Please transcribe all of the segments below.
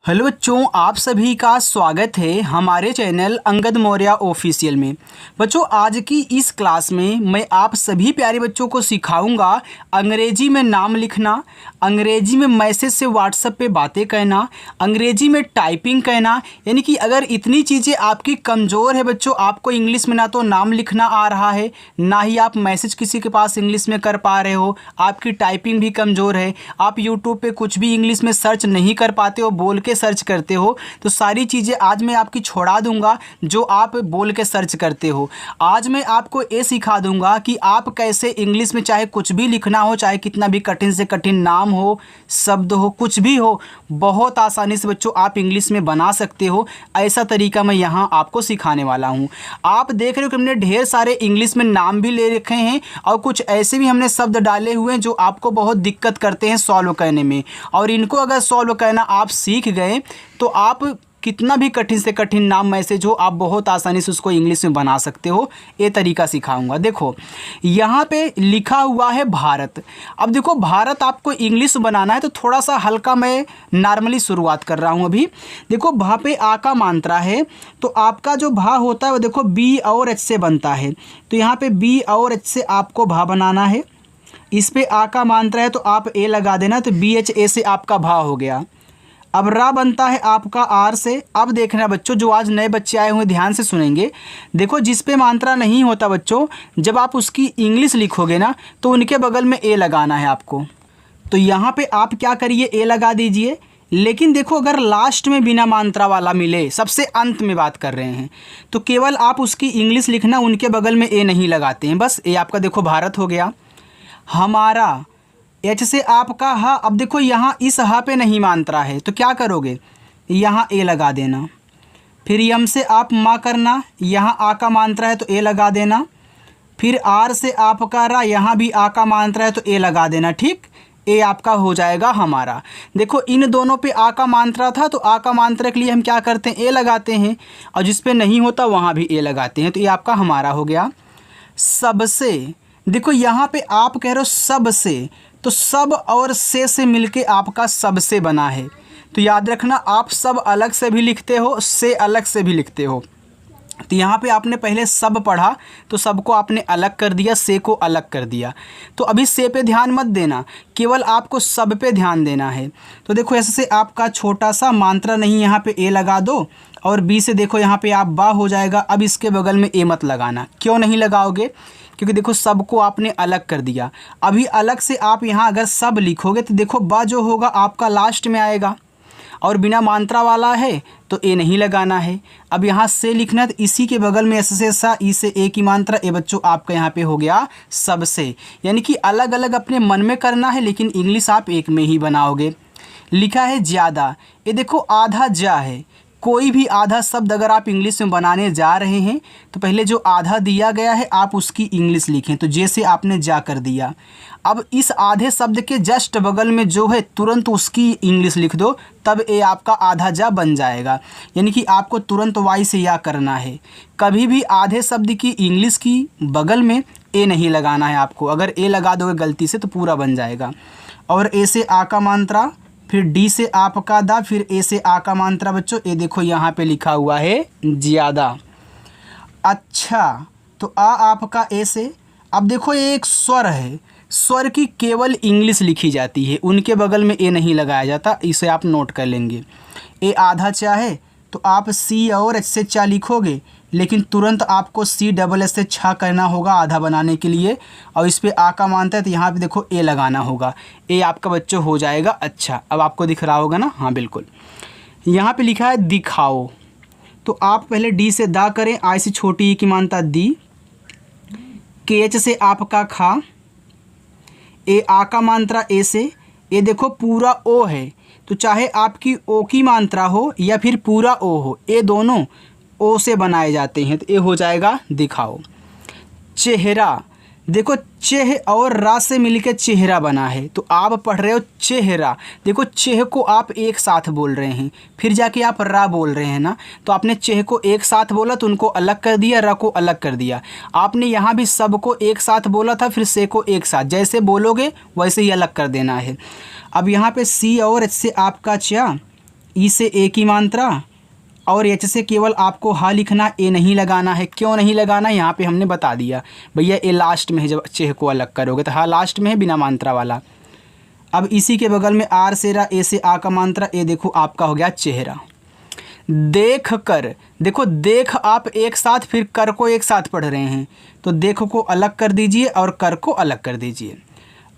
Hello बच्चों, आप सभी का स्वागत है हमारे चैनल अंगद मौर्य ऑफिशियल में। बच्चों, आज की इस क्लास में मैं आप सभी प्यारे बच्चों को सिखाऊंगा अंग्रेजी में नाम लिखना, अंग्रेजी में मैसेज से व्हाट्सएप पे बातें कहना, अंग्रेजी में टाइपिंग कहना। यानी कि अगर इतनी चीज़ें आपकी कमज़ोर है बच्चों, आपको इंग्लिश में ना तो नाम लिखना आ रहा है, ना ही आप मैसेज किसी के पास इंग्लिश में कर पा रहे हो, आपकी टाइपिंग भी कमज़ोर है, आप यूट्यूब पे कुछ भी इंग्लिश में सर्च नहीं कर पाते हो, बोल के सर्च करते हो, तो सारी चीज़ें आज मैं आपकी छोड़ा दूंगा जो आप बोल के सर्च करते हो। आज मैं आपको ये सिखा दूंगा कि आप कैसे इंग्लिश में चाहे कुछ भी लिखना हो, चाहे कितना भी कठिन से कठिन नाम हो, शब्द हो, कुछ भी हो, बहुत आसानी से बच्चों आप इंग्लिश में बना सकते हो। ऐसा तरीका मैं यहाँ आपको सिखाने वाला हूँ। आप देख रहे हो कि हमने ढेर सारे इंग्लिश में नाम भी ले रखे हैं और कुछ ऐसे भी हमने शब्द डाले हुए हैं जो आपको बहुत दिक्कत करते हैं सॉल्व करने में, और इनको अगर सॉल्व करना आप सीख गए तो आप कितना भी कठिन से कठिन नाम मैसेज हो, आप बहुत आसानी से उसको इंग्लिश में बना सकते हो। ये तरीका सिखाऊंगा। देखो यहाँ पे लिखा हुआ है भारत। अब देखो भारत आपको इंग्लिश बनाना है तो थोड़ा सा हल्का मैं नॉर्मली शुरुआत कर रहा हूँ। अभी देखो भा पे आ का मात्रा है, तो आपका जो भा होता है वो देखो बी और एच से बनता है, तो यहाँ पे बी और एच से आपको भा बनाना है। इस पे आ का मात्रा है तो आप ए लगा देना, तो बी एच ए से आपका भा हो गया। अब रा बनता है आपका आर से। अब देखना बच्चों, जो आज नए बच्चे आए हुए ध्यान से सुनेंगे। देखो जिस पे मात्रा नहीं होता बच्चों, जब आप उसकी इंग्लिश लिखोगे ना तो उनके बगल में ए लगाना है आपको। तो यहाँ पे आप क्या करिए, ए लगा दीजिए। लेकिन देखो अगर लास्ट में बिना मात्रा वाला मिले, सबसे अंत में बात कर रहे हैं, तो केवल आप उसकी इंग्लिश लिखना, उनके बगल में ए नहीं लगाते हैं। बस ए आपका देखो भारत हो गया। हमारा, एच से आपका हा। अब देखो यहाँ इस हा पे नहीं मात्रा है तो क्या करोगे, यहाँ ए लगा देना। फिर यम से आप माँ करना, यहाँ आ का मात्रा है तो ए लगा देना। फिर आर से आपका रा, यहाँ भी आ का मात्रा है तो ए लगा देना। ठीक, ए आपका हो जाएगा हमारा। देखो इन दोनों पे आ का मात्रा था तो आ का मात्रा के लिए हम क्या करते हैं, ए लगाते हैं, और जिस पे नहीं होता वहाँ भी ए लगाते हैं, तो ये आपका हमारा हो गया। सबसे, देखो यहाँ पे आप कह रहे हो सबसे, तो सब और से मिलके आपका सबसे बना है। तो याद रखना, आप सब अलग से भी लिखते हो, से अलग से भी लिखते हो। तो यहाँ पे आपने पहले सब पढ़ा तो सब को आपने अलग कर दिया, से को अलग कर दिया। तो अभी से पे ध्यान मत देना, केवल आपको सब पे ध्यान देना है। तो देखो ऐसे से आपका छोटा सा मात्रा नहीं, यहाँ पे ए लगा दो, और बी से देखो यहाँ पे आप बा हो जाएगा। अब इसके बगल में ए मत लगाना। क्यों नहीं लगाओगे, क्योंकि देखो सब को आपने अलग कर दिया। अभी अलग से आप यहाँ अगर सब लिखोगे तो देखो बा जो होगा आपका लास्ट में आएगा, और बिना मात्रा वाला है तो ए नहीं लगाना है। अब यहाँ से लिखना है तो इसी के बगल में एस से सा, ई से ए की मात्रा, ए बच्चों आपका यहाँ पे हो गया सबसे। यानी कि अलग अलग अपने मन में करना है, लेकिन इंग्लिश आप एक में ही बनाओगे। लिखा है ज़्यादा, ये देखो आधा जा है। कोई भी आधा शब्द अगर आप इंग्लिश में बनाने जा रहे हैं तो पहले जो आधा दिया गया है आप उसकी इंग्लिश लिखें। तो जैसे आपने जा कर दिया, अब इस आधे शब्द के जस्ट बगल में जो है तुरंत उसकी इंग्लिश लिख दो, तब ए आपका आधा जा बन जाएगा। यानी कि आपको तुरंत वाई से या करना है। कभी भी आधे शब्द की इंग्लिश की बगल में ए नहीं लगाना है आपको। अगर ए लगा दोगे गलती से तो पूरा बन जाएगा। और ए से आ का मात्रा, फिर डी से आपका दा, फिर ए से आ का मात्रा बच्चों। ए देखो यहाँ पे लिखा हुआ है ज़्यादा। अच्छा, तो आ आपका ए से। अब देखो ये एक स्वर है, स्वर की केवल इंग्लिश लिखी जाती है, उनके बगल में ए नहीं लगाया जाता। इसे आप नोट कर लेंगे। ए आधा चा है तो आप सी और एच से चा लिखोगे, लेकिन तुरंत आपको सी डबल एस से छा करना होगा आधा बनाने के लिए, और इस पे आ का मानता है तो यहाँ पे देखो ए लगाना होगा। ए आपका बच्चों हो जाएगा। अच्छा, अब आपको दिख रहा होगा ना, हाँ बिल्कुल। यहाँ पे लिखा है दिखाओ, तो आप पहले डी से दा करें, आई से छोटी ई की मानता दी, के एच से आपका खा, ए आ का मात्रा ए से, ए देखो पूरा ओ है, तो चाहे आपकी ओ की मात्रा हो या फिर पूरा ओ हो, ए दोनों ओ से बनाए जाते हैं, तो ये हो जाएगा दिखाओ। चेहरा, देखो चेह और रा से मिलकर चेहरा बना है, तो आप पढ़ रहे हो चेहरा। देखो चेह को आप एक साथ बोल रहे हैं, फिर जाके आप रा बोल रहे हैं ना, तो आपने चेह को एक साथ बोला तो उनको अलग कर दिया, रा को अलग कर दिया। आपने यहाँ भी सब को एक साथ बोला था, फिर से को एक साथ, जैसे बोलोगे वैसे ही अलग कर देना है। अब यहाँ पे सी और एच से आपका चा, ई से ए की मात्रा और एच से केवल आपको हा लिखना, ए नहीं लगाना है। क्यों नहीं लगाना, यहाँ पे हमने बता दिया भैया ए लास्ट में है, जब चेह को अलग करोगे तो हा लास्ट में है बिना मात्रा वाला। अब इसी के बगल में आर से रा, ए से आ का मात्रा, ए देखो आपका हो गया चेहरा। देख कर, देखो देख आप एक साथ फिर कर को एक साथ पढ़ रहे हैं, तो देख को अलग कर दीजिए और कर को अलग कर दीजिए।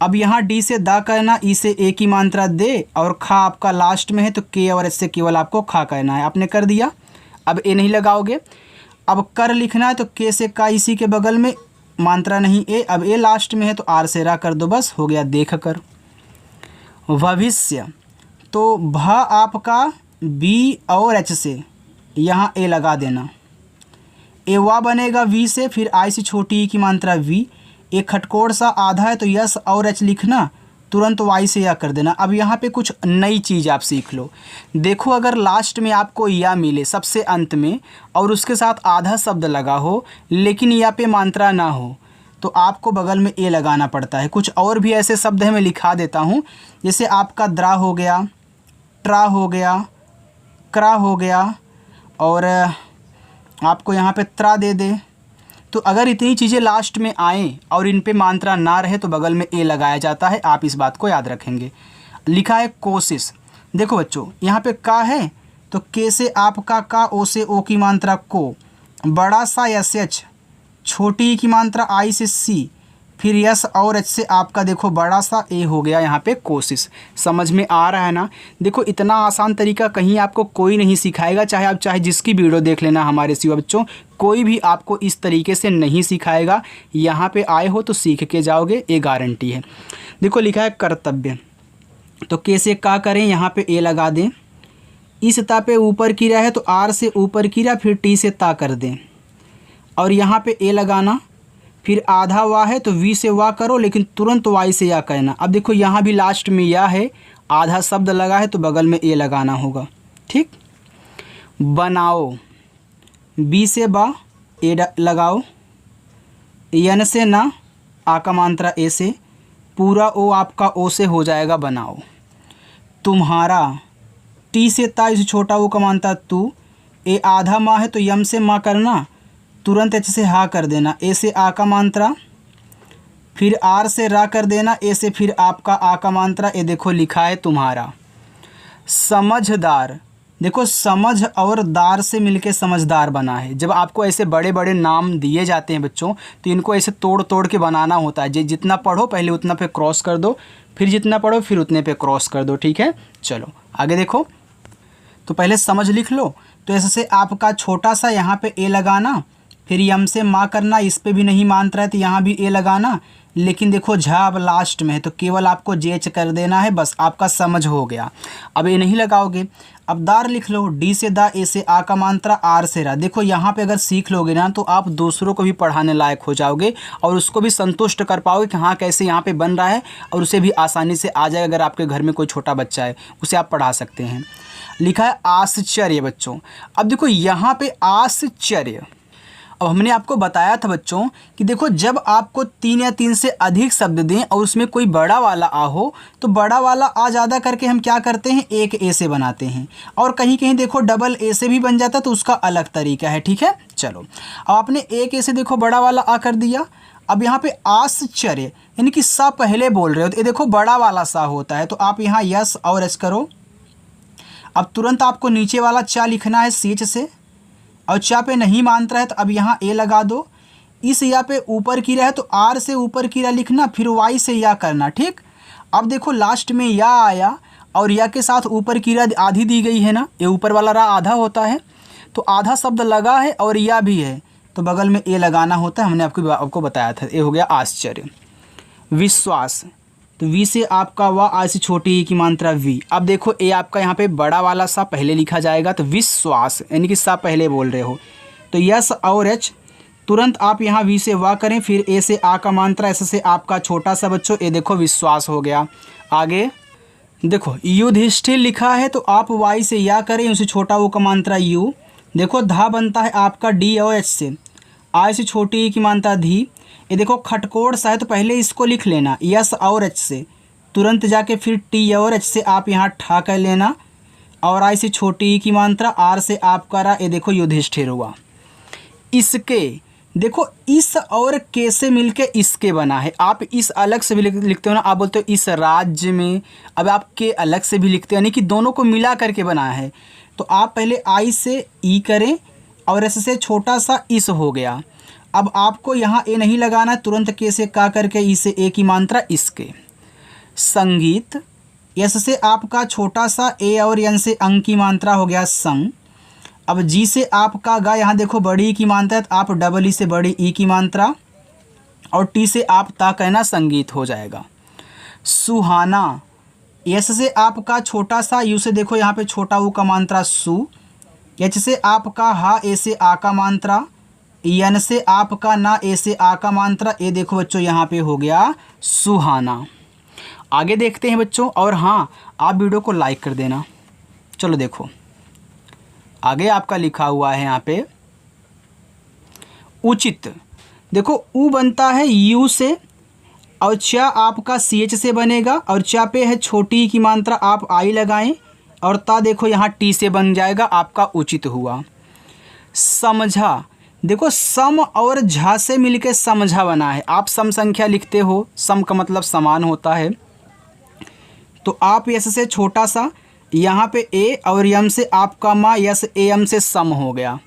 अब यहाँ डी से दा करना, ई से ए की मात्रा दे, और खा आपका लास्ट में है तो के और एच से केवल आपको खा कहना है, आपने कर दिया। अब ए नहीं लगाओगे। अब कर लिखना है तो के से का, इसी के बगल में मात्रा नहीं ए, अब ए लास्ट में है तो आर से रा कर दो, बस हो गया देख कर। भविष्य, तो भ आपका बी और एच से यहाँ ए लगा देना, ए वा बनेगा वी से, फिर आई से छोटी ई की मात्रा वी, एक खटकोड़ सा आधा है तो यस और एच लिखना, तुरंत वाई से या कर देना। अब यहाँ पे कुछ नई चीज़ आप सीख लो। देखो अगर लास्ट में आपको या मिले सबसे अंत में और उसके साथ आधा शब्द लगा हो लेकिन या पे मात्रा ना हो तो आपको बगल में ए लगाना पड़ता है। कुछ और भी ऐसे शब्द हैं, मैं लिखा देता हूँ, जैसे आपका द्रा हो गया, ट्रा हो गया, क्रा हो गया, और आपको यहाँ पे त्रा दे दे। तो अगर इतनी चीज़ें लास्ट में आएँ और इन पे मात्रा ना रहे तो बगल में ए लगाया जाता है, आप इस बात को याद रखेंगे। लिखा है कोशिश, देखो बच्चों यहाँ पे का है तो के से आपका का, ओ से ओ की मात्रा को, बड़ा सा एस एच, छोटी की मात्रा आई से सी, फिर यस और एच से आपका देखो बड़ा सा ए हो गया यहाँ पे कोशिश। समझ में आ रहा है ना। देखो इतना आसान तरीका कहीं आपको कोई नहीं सिखाएगा, चाहे जिसकी वीडियो देख लेना हमारे सिवा बच्चों, कोई भी आपको इस तरीके से नहीं सिखाएगा। यहाँ पे आए हो तो सीख के जाओगे, ये गारंटी है। देखो लिखा है कर्तव्य, तो कैसे का करें, यहाँ पे ए लगा दें, इस ता पे ऊपर की है तो आर से ऊपर की फिर टी से ता कर दें, और यहाँ पे ए लगाना, फिर आधा वा है तो वी से वा करो लेकिन तुरंत वाई से या कहना। अब देखो यहाँ भी लास्ट में या है, आधा शब्द लगा है तो बगल में ए लगाना होगा, ठीक। बनाओ, बी से बा, ए लगाओ, यन से ना, आ का मात्रा ए से, पूरा ओ आपका ओ से हो जाएगा बनाओ। तुम्हारा, टी से ता, इसे छोटा ओ का मात्रा तू, ए आधा माँ है तो यम से माँ करना, तुरंत एच से हा कर देना, ए से आ का मात्रा, फिर आर से रा कर देना, ए से फिर आपका आ का मात्रा, ए देखो लिखा है तुम्हारा। समझदार, देखो समझ और दार से मिलके समझदार बना है। जब आपको ऐसे बड़े बड़े नाम दिए जाते हैं बच्चों तो इनको ऐसे तोड़ तोड़ के बनाना होता है। जितना पढ़ो पहले उतना पे क्रॉस कर दो, फिर जितना पढ़ो फिर उतने पे क्रॉस कर दो, ठीक है। चलो आगे देखो, तो पहले समझ लिख लो। तो ऐसे से आपका छोटा सा यहाँ पे ए लगाना, फिर यम से माँ करना, इस पे भी नहीं मात्रा है तो यहाँ भी ए लगाना, लेकिन देखो झा अब लास्ट में है तो केवल आपको जेच कर देना है, बस आपका समझ हो गया। अब ए नहीं लगाओगे। अब दार लिख लो, डी से दा, ए से आ का मात्रा, आर से रा। देखो यहाँ पे अगर सीख लोगे ना तो आप दूसरों को भी पढ़ाने लायक हो जाओगे और उसको भी संतुष्ट कर पाओगे कि हाँ कैसे यहाँ पे बन रहा है, और उसे भी आसानी से आ जाएगा। अगर आपके घर में कोई छोटा बच्चा है उसे आप पढ़ा सकते हैं। लिखा है आश्चर्य बच्चों। अब देखो यहाँ पे आश्चर्य, अब हमने आपको बताया था बच्चों कि देखो जब आपको 3 या 3 से अधिक शब्द दें और उसमें कोई बड़ा वाला आ हो तो बड़ा वाला आ ज़्यादा करके हम क्या करते हैं, एक ए से बनाते हैं, और कहीं कहीं देखो डबल ए से भी बन जाता है तो उसका अलग तरीका है, ठीक है। चलो अब आपने एक ए से देखो बड़ा वाला आ कर दिया। अब यहाँ पे आश्चर्य यानी कि सा पहले बोल रहे हो तो ये देखो बड़ा वाला सा होता है, तो आप यहाँ यस और एच करो। अब तुरंत आपको नीचे वाला चा लिखना है सीच से, और चा पे नहीं मात्रा है तो अब यहाँ ए लगा दो। इस या पे ऊपर की रहा है तो आर से ऊपर की रहा लिखना, फिर वाई से या करना, ठीक। अब देखो लास्ट में या आया और या के साथ ऊपर की रहा आधी दी गई है ना, ये ऊपर वाला रहा आधा होता है तो आधा शब्द लगा है और या भी है तो बगल में ए लगाना होता है। हमने आपको बताया था। ये हो गया आश्चर्य। विश्वास, तो वी से आपका वा, आ से छोटी ई की मात्रा वी। अब देखो ए आपका यहाँ पे बड़ा वाला सा पहले लिखा जाएगा तो विश्वास यानी कि सा पहले बोल रहे हो तो यस और एच, तुरंत आप यहाँ वी से वा करें, फिर ए से आ का मात्रा, ऐसे से आपका छोटा सा बच्चों ए देखो विश्वास हो गया। आगे देखो युधिष्ठिर लिखा है तो आप वाई से या करें, उसे छोटा वो का मात्रा यू। देखो धा बनता है आपका डी और एच से, आ से छोटी ई की मात्रा धी। ये देखो खटकोड़ सा है तो पहले इसको लिख लेना यस और एच से, तुरंत जाके फिर टी और एच से आप यहाँ ठा कर लेना। और आई से छोटी ई की मात्रा, आर से आपका रा, ये देखो युधिष्ठिर हुआ। इसके देखो इस और के से मिलके इसके बना है। आप इस अलग से भी लिखते हो ना, आप बोलते हो इस राज्य में, अब आप के अलग से भी लिखते हो, यानी कि दोनों को मिला करके बनाया है। तो आप पहले आई से ई करें और एस से छोटा सा इस हो गया। अब आपको यहाँ ए नहीं लगाना है, तुरंत के से का करके ई से ए की मात्रा इसके। संगीत, एस से आपका छोटा सा ए और एन से अंग की मात्रा हो गया संग। अब जी से आपका गा, यहाँ देखो बड़ी ई की मात्रा है तो आप डबल ई से बड़ी ई की मात्रा, और टी से आप ता कहना संगीत हो जाएगा। सुहाना, एस से आपका छोटा सा, यू से देखो यहाँ पे छोटा ऊ का मात्रा सु, एच से आपका हा, ए से आ का मात्रा, एन से आपका ना, ए से आ का मात्रा, ए देखो बच्चों यहाँ पे हो गया सुहाना। आगे देखते हैं बच्चों, और हाँ आप वीडियो को लाइक कर देना। चलो देखो आगे आपका लिखा हुआ है यहाँ पे उचित। देखो ऊ बनता है यू से, और चा आपका सी एच से बनेगा, और चा पे है छोटी की मात्रा, आप आई लगाएं, और ता देखो यहाँ टी से बन जाएगा, आपका उचित हुआ। समझा, देखो सम और झा से मिलके समझा बना है। आप सम संख्या लिखते हो, सम का मतलब समान होता है, तो आप यस से छोटा सा, यहाँ पे ए और यम से आपका मा, यस ए एम से सम हो गया।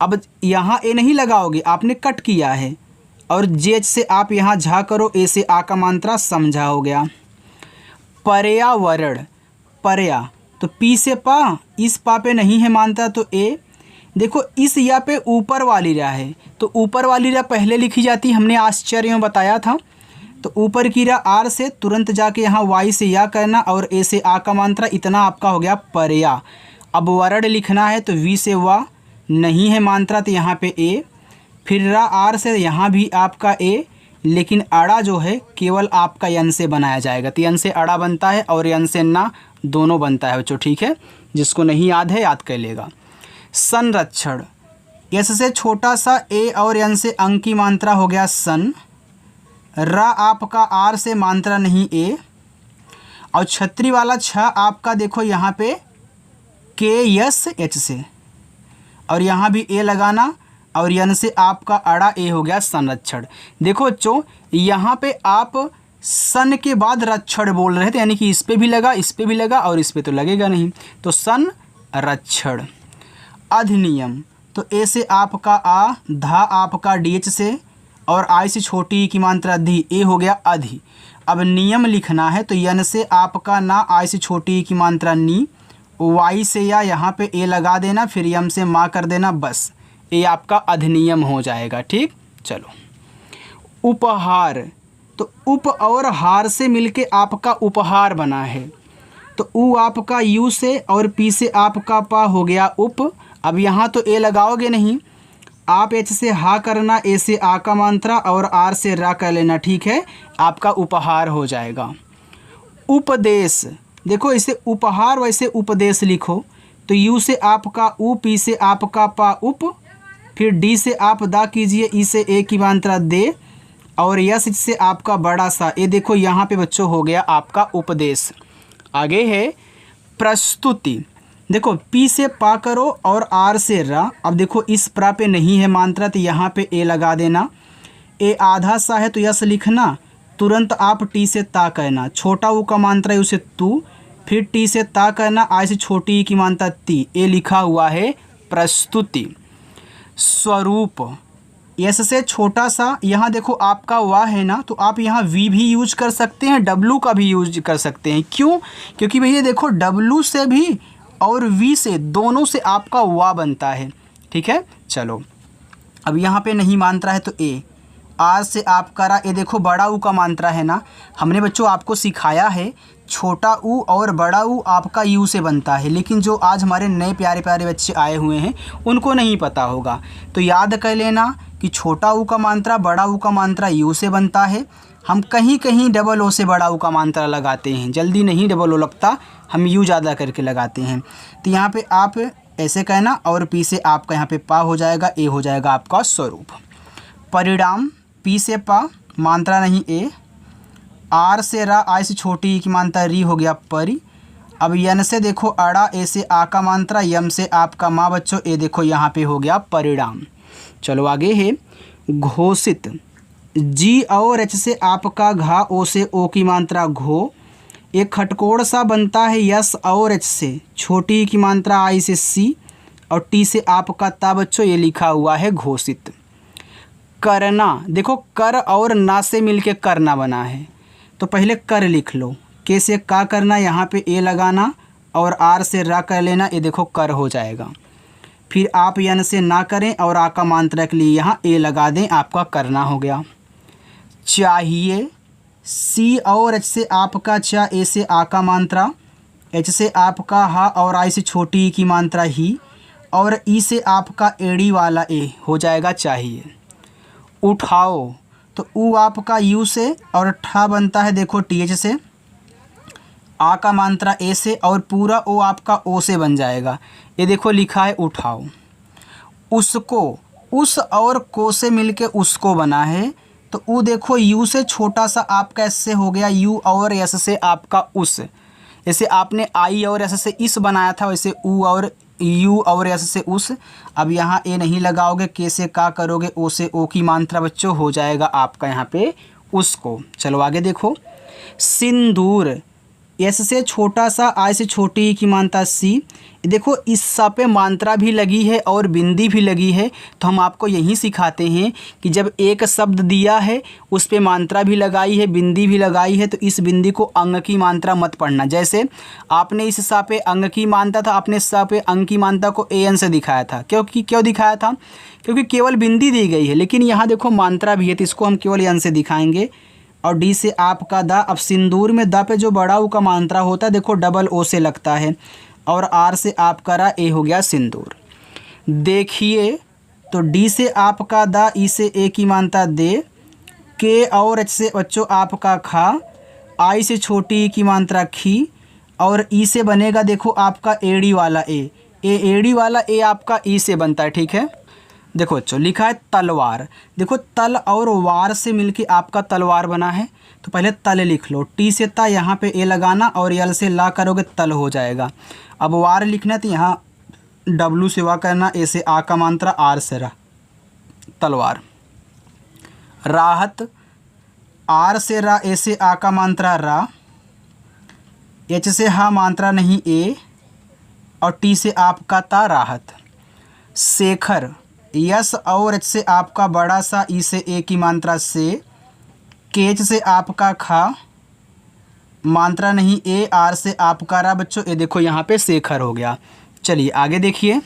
अब यहाँ ए नहीं लगाओगे, आपने कट किया है, और जेच से आप यहाँ झा करो, ए से आ का मात्रा समझा हो गया। पर्यावरण, पर्या तो पी से पा, इस पा पे नहीं है मात्रा तो ए। देखो इस या पे ऊपर वाली रा है, तो ऊपर वाली रा पहले लिखी जाती, हमने आश्चर्य में बताया था। तो ऊपर की रा आर से तुरंत जाके यहाँ वाई से या करना, और ए से आ का मात्रा, इतना आपका हो गया पर्या। अब वर्ण लिखना है तो वी से वा, नहीं है मात्रा तो यहाँ पे ए, फिर रा आर से यहाँ भी आपका ए, लेकिन अड़ा जो है केवल आपका यन से बनाया जाएगा, तो यन से अड़ा बनता है और यन से ना दोनों बनता है बच्चों, ठीक है। जिसको नहीं याद है याद कर लेगा। संरक्षण, यस से छोटा सा ए और यन से अंग की मात्रा हो गया सन, रा आपका आर से मात्रा नहीं ए, और छतरी वाला छ आपका देखो यहाँ पे के यस एच से, और यहाँ भी ए लगाना, और यन से आपका अड़ा ए हो गया संरक्षण। देखो बच्चों यहाँ पे आप सन के बाद रक्षण बोल रहे थे, यानी कि इस पे भी लगा, इस पे भी लगा, और इस पे तो लगेगा नहीं, तो संरक्षण। अधिनियम, तो ए से आपका आ, धा आपका डी एच से, और आई से छोटी की मात्रा धी, ए हो गया अधि। अब नियम लिखना है तो यन से आपका ना, आई से छोटी की मात्रा नी, वाई से या यहाँ पे ए लगा देना, फिर यम से माँ कर देना, बस ये आपका अधिनियम हो जाएगा, ठीक। चलो उपहार, तो उप और हार से मिलके आपका उपहार बना है, तो उ आपका यू से और पी से आपका पा हो गया उप। अब यहाँ तो ए लगाओगे नहीं, आप एच से हा करना, ए से आ का मात्रा, और आर से रा कर लेना, ठीक है, आपका उपहार हो जाएगा। उपदेश, देखो इसे उपहार वैसे उपदेश लिखो, तो यू से आपका उ, पी से आपका पा उप, फिर डी से आप दा कीजिए, ई से ए की मात्रा दे, और यस से आपका बड़ा सा ए, देखो यहाँ पे बच्चों हो गया आपका उपदेश। आगे है प्रस्तुति, देखो पी से पा करो और आर से रा। अब देखो इस प्रा पे नहीं है मात्रा तो यहाँ पे ए लगा देना, ए आधा सा है तो यस लिखना, तुरंत आप टी से ता कहना, छोटा ऊ का मात्रा है उसे तू, फिर टी से ता कहना, आई से छोटी ई की मात्रा ती, ए लिखा हुआ है प्रस्तुति। स्वरूप, यस से छोटा सा, यहाँ देखो आपका वाह है ना, तो आप यहाँ वी भी यूज कर सकते हैं, डब्लू का भी यूज कर सकते हैं। क्यों? क्योंकि भैया देखो डब्लू से भी और वी से, दोनों से आपका वाह बनता है, ठीक है। चलो अब यहाँ पे नहीं मात्रा है तो ए, आर से आपका रा, ए देखो बड़ा ऊ का मात्रा है ना, हमने बच्चों आपको सिखाया है छोटा ऊ और बड़ा ऊ आपका यू से बनता है, लेकिन जो आज हमारे नए प्यारे प्यारे बच्चे आए हुए हैं उनको नहीं पता होगा, तो याद कर लेना कि छोटा ऊ का मात्रा बड़ा ऊ का मात्रा यू से बनता है। हम कहीं कहीं डबल ओ से बड़ा ऊ का मात्रा लगाते हैं, जल्दी नहीं डबल ओ लगता, हम यू ज़्यादा करके लगाते हैं। तो यहाँ पे आप ऐसे कहना, और पी से आपका यहाँ पे पा हो जाएगा, ए हो जाएगा आपका स्वरूप। परिणाम, पी से पा मात्रा नहीं ए, आर से रा, आई से छोटी की मात्रा री हो गया परी, अब यन से देखो अड़ा, ए से आ का मात्रा, यम से आपका माँ बच्चों, ये देखो यहाँ पे हो गया परिणाम। चलो आगे है घोषित, जी और एच से आपका घा, ओ से ओ की मात्रा घो, एक खटकोड़ सा बनता है यस और एच से, छोटी की मात्रा आई से सी, और टी से आपका ता बच्चों, ये लिखा हुआ है घोषित। करना, देखो कर और ना से मिलके करना बना है, तो पहले कर लिख लो, के से का करना, यहाँ पे ए लगाना और आर से रा कर लेना, ये देखो कर हो जाएगा। फिर आप यन से ना करें और आ का मात्रा के लिए यहाँ ए लगा दें, आपका करना हो गया। चाहिए, सी और एच से आपका चा, ए से आ का मात्रा, एच से आपका हा और आई से छोटी ई की मात्रा ही, और ई से आपका एड़ी वाला ए हो जाएगा चाहिए। उठाओ, तो ऊ आपका यू से और ठा बनता है देखो टी एच से, आ का मात्रा ए से और पूरा ओ आपका ओ से बन जाएगा, ये देखो लिखा है उठाओ। उसको, उस और को से मिलके उसको बना है, तो ऊ देखो यू से छोटा सा आपका एस से हो गया, यू और एस से आपका उस, जैसे आपने आई और एस से इस बनाया था वैसे ऊ और यू और एस से उस। अब यहाँ ए नहीं लगाओगे, के से का करोगे, ओ से ओ की मात्रा बच्चों हो जाएगा आपका यहाँ पे उसको। चलो आगे देखो सिंदूर, एस से छोटा सा, आई से छोटी की मात्रा सी, देखो इस सा पे मात्रा भी लगी है और बिंदी भी लगी है, तो हम आपको यही सिखाते हैं कि जब एक शब्द दिया है उस पे मात्रा भी लगाई है, बिंदी भी लगाई है, तो इस बिंदी को अंग की मात्रा मत पढ़ना। जैसे आपने इस सा पे अंग की मात्रा था, आपने सा पे अंग की मात्रा को ए एन से दिखाया था, क्यों दिखाया था? क्योंकि केवल बिंदी दी गई है, लेकिन यहाँ देखो मात्रा भी है, तो इसको हम केवल एन से दिखाएंगे। और डी से आपका दा, अब सिंदूर में दा पे जो बड़ा ऊ का मात्रा होता है देखो डबल ओ से लगता है, और आर से आपका रा, ए हो गया सिंदूर। देखिए, तो डी से आपका दा, ई से ए की मात्रा दे, के और एच से बच्चों आपका खा, आई से छोटी की मात्रा खी, और ई से बनेगा देखो आपका एड़ी वाला ए, एड़ी वाला ए आपका ई से बनता है, ठीक है। देखो बच्चों लिखा है तलवार, देखो तल और वार से मिलके आपका तलवार बना है, तो पहले तल लिख लो, टी से ता यहाँ पे ए लगाना और यल से ला करोगे तल हो जाएगा। अब वार लिखना है तो यहाँ डब्लू से वा करना, ए से आ का मात्रा, आर से रा, तलवार। राहत, आर से रा, ए से आ का मात्रा रा, एच से हा मात्रा नहीं ए, और टी से आपका ता राहत। शेखर, यस और एच से आपका बड़ा सा, ई से ए की मात्रा से, केच से आपका खा, मात्रा नहीं ए, आर से आपका रा बच्चों, ये देखो यहाँ पे शेखर हो गया। चलिए आगे देखिए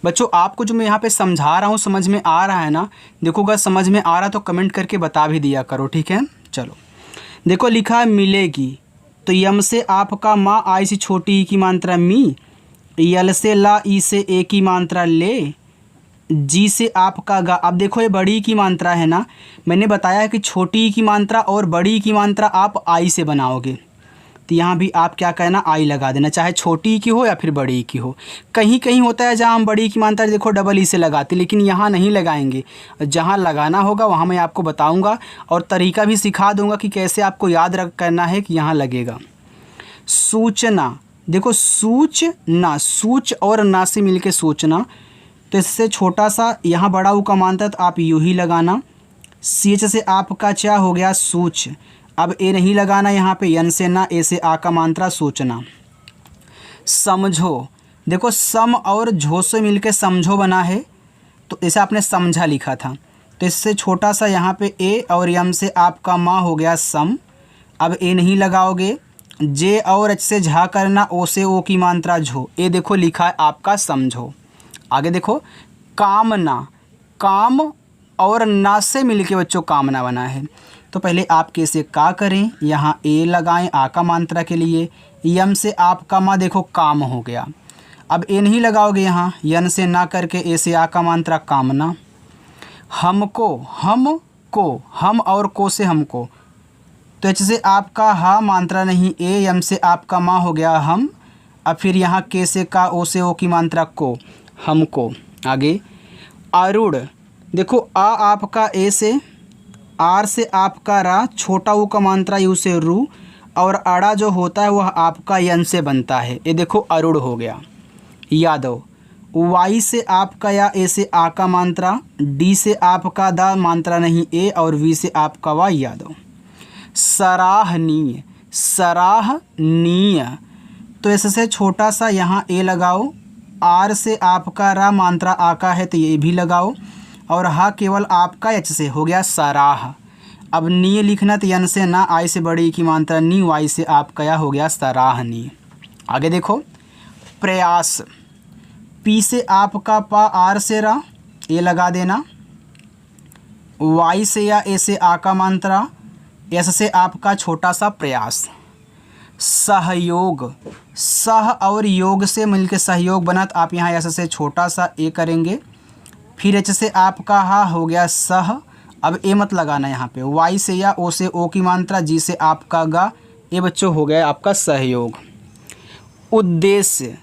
बच्चों, आपको जो मैं यहाँ पे समझा रहा हूँ समझ में आ रहा है ना? देखो अगर समझ में आ रहा तो कमेंट करके बता भी दिया करो, ठीक है। चलो देखो लिखा है मिलेगी, तो यम से आपका माँ, आई से छोटी ई की मात्रा मी, यल से ला, ई से ए की मात्रा ले, जी से आपका गा। अब देखो ये बड़ी की मात्रा है ना, मैंने बताया है कि छोटी की मात्रा और बड़ी की मात्रा आप आई से बनाओगे, तो यहाँ भी आप क्या कहना, आई लगा देना, चाहे छोटी की हो या फिर बड़ी की हो। कहीं कहीं होता है जहाँ हम बड़ी की मात्रा देखो डबल ई से लगाते, लेकिन यहाँ नहीं लगाएंगे, जहाँ लगाना होगा वहाँ मैं आपको बताऊँगा और तरीका भी सिखा दूँगा कि कैसे आपको याद रख करना है कि यहाँ लगेगा। सूचना, देखो सूच ना, सूच और ना से मिलके सूचना, तो इससे छोटा सा यहाँ बड़ा ऊ का मात्रा तो आप यूँ ही लगाना। सी एच से आपका क्या हो गया सूच, अब ए नहीं लगाना यहाँ पे, यन से ना, ए से आ का मात्रा सूचना। समझो, देखो सम और झो से मिलके समझो बना है, तो इसे आपने समझा लिखा था, तो इससे छोटा सा यहाँ पे ए और यम से आपका माँ हो गया सम। अब ए नहीं लगाओगे, जे और एच से झा करना, ओ से ओ की मात्रा झो, ए देखो लिखा है आपका समझो। आगे देखो कामना, काम और ना से मिलके बच्चों कामना बना है, तो पहले आप कैसे का करें, यहाँ ए लगाएं आ का मात्रा के लिए, यम से आपका माँ देखो काम हो गया। अब ए नहीं लगाओगे यहाँ, यन से ना करके ए से आ का मात्रा कामना। हमको, हम को, हम और को से हमको, तो एच से आपका हा मात्रा नहीं ए, यम से आपका माँ हो गया हम। अब फिर यहाँ के से का, ओ से ओ की मात्रा को, हमको। आगे अरुण, देखो आ आपका ए से, आर से आपका रा, छोटा ऊ का मात्रा यू से रू, और अड़ा जो होता है वह आपका यन से बनता है। ये देखो अरुण हो गया। यादव, वाई से आपका या ए से आ का मात्रा, डी से आपका दा मात्रा नहीं ए, और वी से आपका वाई यादव। सराहनीय, सराहनीय, तो ऐसे छोटा सा यहाँ ए लगाओ। आर से आपका रा मात्रा आका है तो ये भी लगाओ, और हा केवल आपका एच से हो गया सराह। अब नी लिखना तो यन से ना, आई से बड़ी की मात्रा नी, वाई से आपका या हो गया सराहनीय। आगे देखो प्रयास, पी से आपका पा, आर से रा, ए लगा देना। वाई से या ए से आ का मात्रा, एस से आपका छोटा सा प्रयास। सहयोग, सह और योग से मिलकर सहयोग बना, तो आप यहाँ एस से छोटा सा ए करेंगे। फिर एच से आपका हा हो गया सह। अब ए मत लगाना यहाँ पे। वाई से या ओ से ओ की मात्रा, जी से आपका गा, ये बच्चों हो गया आपका सहयोग। उद्देश्य,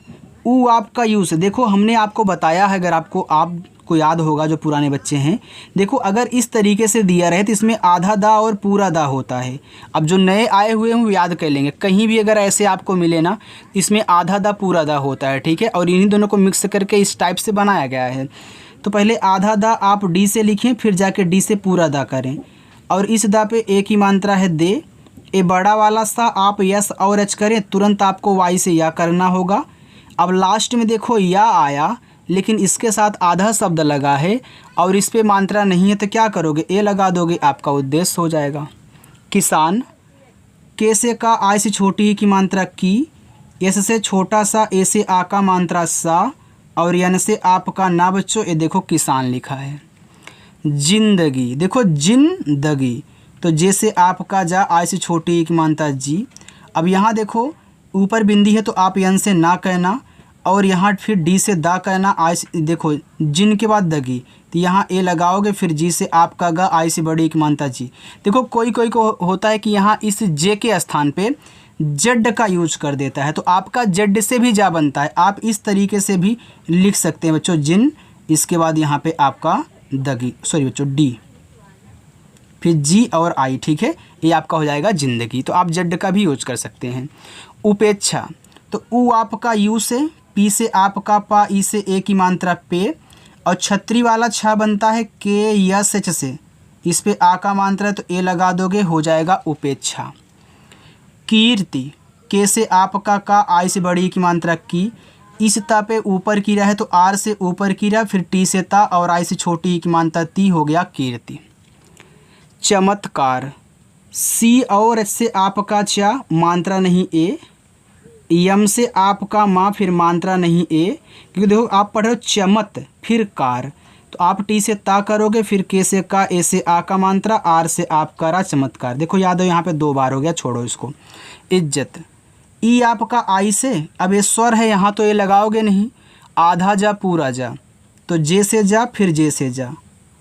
ऊ आपका यू से, देखो हमने आपको बताया है, अगर आपको याद होगा जो पुराने बच्चे हैं, देखो अगर इस तरीके से दिया रहे तो इसमें आधा दा और पूरा दा होता है। अब जो नए आए हुए हैं वो याद कर लेंगे, कहीं भी अगर ऐसे आपको मिले ना, इसमें आधा दा पूरा दा होता है, ठीक है। और इन्हीं दोनों को मिक्स करके इस टाइप से बनाया गया है। तो पहले आधा दा आप डी से लिखें, फिर जाके डी से पूरा दा करें, और इस दा पे ए की मात्रा है दे। ए बड़ा वाला सा आप यस और एच करें, तुरंत आपको वाई से या करना होगा। अब लास्ट में देखो या आया, लेकिन इसके साथ आधा शब्द लगा है और इस पे मात्रा नहीं है, तो क्या करोगे, ए लगा दोगे, आपका उद्देश्य हो जाएगा। किसान, के से का आई से छोटी की मात्रा की, एस से छोटा सा ए से आ का मात्रा सा, और यन से आपका ना बच्चों, ये देखो किसान लिखा है। जिंदगी, देखो जिंदगी, तो जे से आपका जा, आई से छोटी की मात्रा जी। अब यहाँ देखो ऊपर बिंदी है तो आप यन से ना कहना, और यहाँ फिर डी से दा कहना। आई से देखो जिन के बाद दगी, तो यहाँ ए लगाओगे, फिर जी से आपका गा, आई से बड़ी की मात्रा जी। देखो कोई कोई को होता है कि यहाँ इस जे के स्थान पे जेड का यूज कर देता है, तो आपका जेड से भी जा बनता है। आप इस तरीके से भी लिख सकते हैं बच्चों, जिन, इसके बाद यहाँ पे आपका दगी, सॉरी बच्चों डी, फिर जी और आई, ठीक है, ये आपका हो जाएगा जिंदगी। तो आप जेड का भी यूज कर सकते हैं। उपेक्षा, तो ऊ आपका यू से, पी से आपका पा, ई से ए की मात्रा पे, और छतरी वाला छा बनता है के यस एच से, इस पे आ का मात्रा तो ए लगा दोगे, हो जाएगा उपेक्षा। कीर्ति, के से आपका का, आई से बड़ी की मात्रा की, इस ता पे ऊपर की रहा है तो आर से ऊपर की रहा, फिर टी से ता, और आई से छोटी की मात्रा ती, हो गया कीर्ति। चमत्कार, सी और एच से आपका चा, मात्रा नहीं ए, यम से आपका माँ, फिर मात्रा नहीं ए, क्योंकि देखो आप पढ़ रहे हो चमत फिर कार, तो आप टी से ता करोगे, फिर के से का, ए से आ का मात्रा, आर से आपका रा, चमत्कार। देखो याद हो यहाँ पे 2 बार हो गया, छोड़ो इसको। इज्जत, ई आपका आई से, अब ये स्वर है यहाँ तो ये लगाओगे नहीं, आधा जा पूरा जा, तो जे से जा, फिर जे से जा,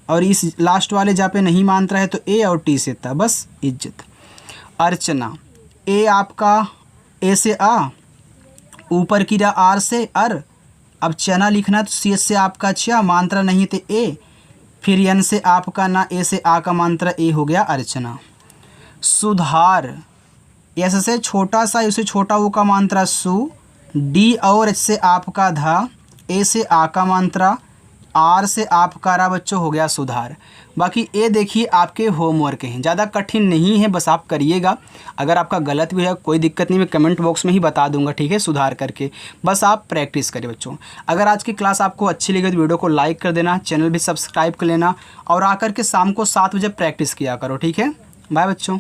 और इस लास्ट वाले जा पे नहीं मात्रा है तो ए और टी से ता, बस इज्जत। अर्चना, ए आपका ए से आ, ऊपर की रा आर से अर, अब चना लिखना तो सी से आपका चा, मात्रा नहीं तो ए, फिर यन से आपका ना, ए से आ का मात्रा ए, हो गया अर्चना। सुधार, एस से छोटा सा, इससे छोटा वो का मात्रा सु, डी और एच से आपका धा, ए से आ का मात्रा, आर से आपका रा, बच्चों हो गया सुधार। बाकी ये देखिए आपके होमवर्क हैं, ज़्यादा कठिन नहीं है, बस आप करिएगा। अगर आपका गलत भी है कोई दिक्कत नहीं, मैं कमेंट बॉक्स में ही बता दूंगा, ठीक है, सुधार करके, बस आप प्रैक्टिस करें बच्चों। अगर आज की क्लास आपको अच्छी लगी तो वीडियो को लाइक कर देना, चैनल भी सब्सक्राइब कर लेना, और आकर के शाम को 7 बजे प्रैक्टिस किया करो, ठीक है। बाय बच्चों।